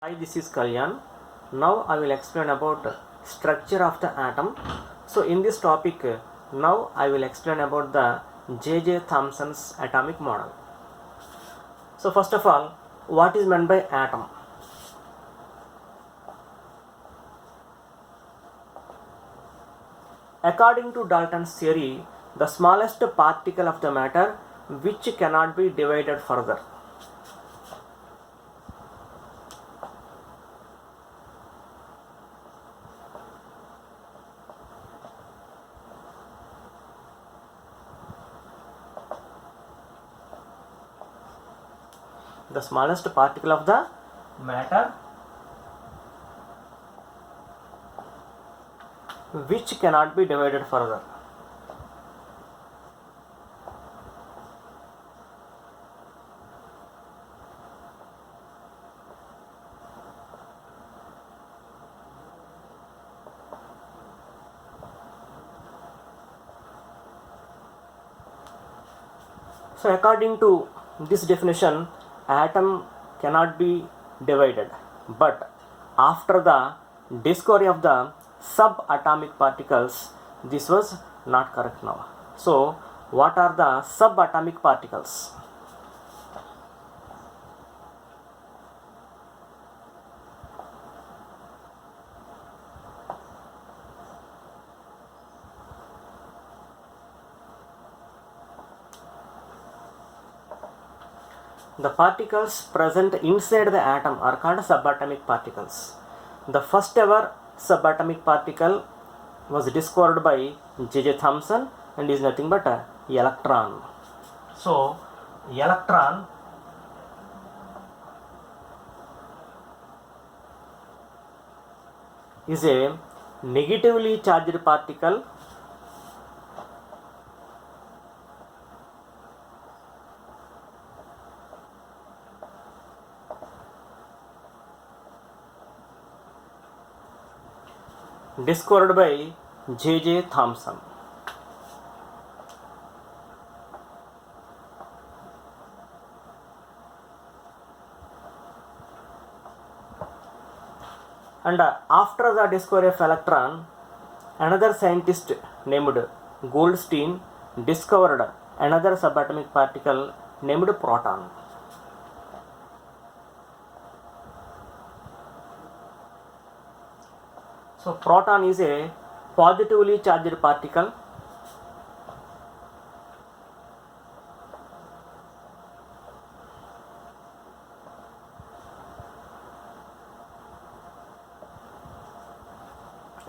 Hi, this is Kalyan. Now I will explain about structure of the atom. So in this topic, now I will explain about the J.J. Thomson's atomic model. So first of all, what is meant by atom? According to Dalton's theory, the smallest particle of the matter which cannot be divided further. The smallest particle of the matter which cannot be divided further. So according to this definition, atom cannot be divided, but after the discovery of the subatomic particles, this was not correct now. So what are the subatomic particles? The particles present inside the atom are called subatomic particles. The first ever subatomic particle was discovered by J.J. Thomson and is nothing but a electron. So, electron is a negatively charged particle discovered by J.J. Thomson. And after the discovery of electron, another scientist named Goldstein discovered another subatomic particle named proton. So proton is a positively charged particle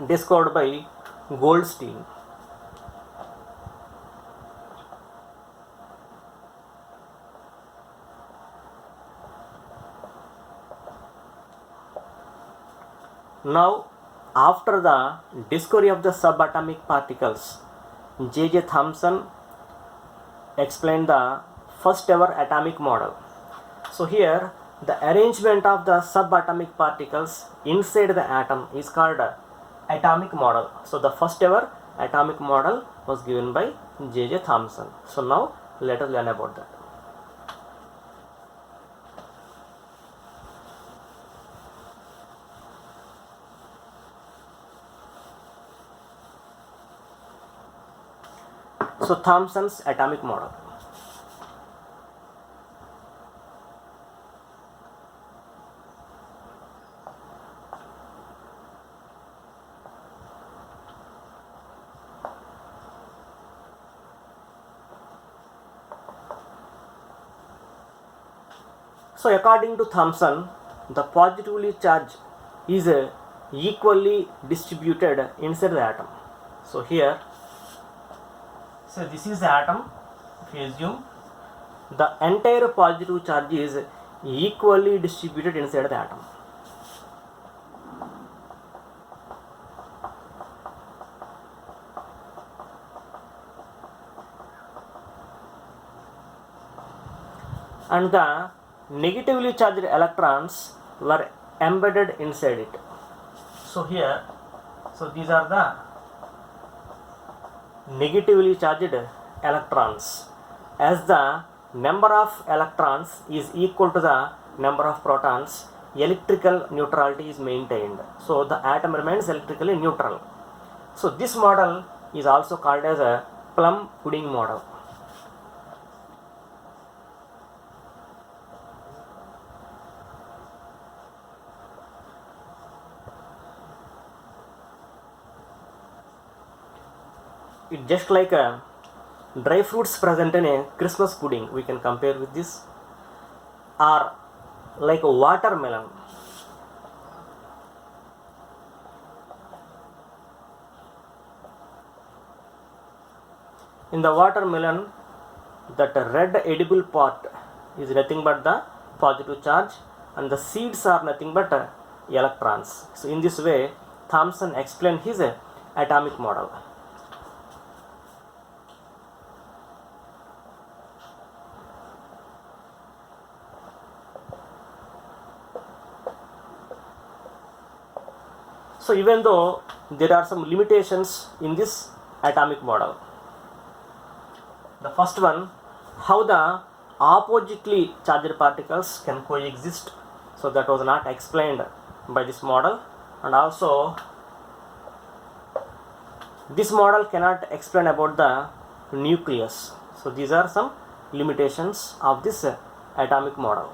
discovered by Goldstein. Now, after the discovery of the subatomic particles, J.J. Thomson explained the first ever atomic model. So here the arrangement of the subatomic particles inside the atom is called atomic model. So the first ever atomic model was given by J.J. Thomson. So now let us learn about that. So Thomson's atomic model. So according to Thomson, the positively charged is equally distributed inside the atom. So here, so this is the atom. If you assume the entire positive charge is equally distributed inside the atom. And the negatively charged electrons were embedded inside it. So here, so these are the negatively charged electrons. As the number of electrons is equal to the number of protons, electrical neutrality is maintained. So the atom remains electrically neutral. So this model is also called as a plum pudding model. It just like a dry fruits present in a Christmas pudding, we can compare with this, or like a watermelon. In the watermelon, that red edible part is nothing but the positive charge, and the seeds are nothing but electrons. So in this way, Thomson explained his atomic model. So even though there are some limitations in this atomic model, the first one, how the oppositely charged particles can coexist, so that was not explained by this model, and also this model cannot explain about the nucleus. So these are some limitations of this atomic model.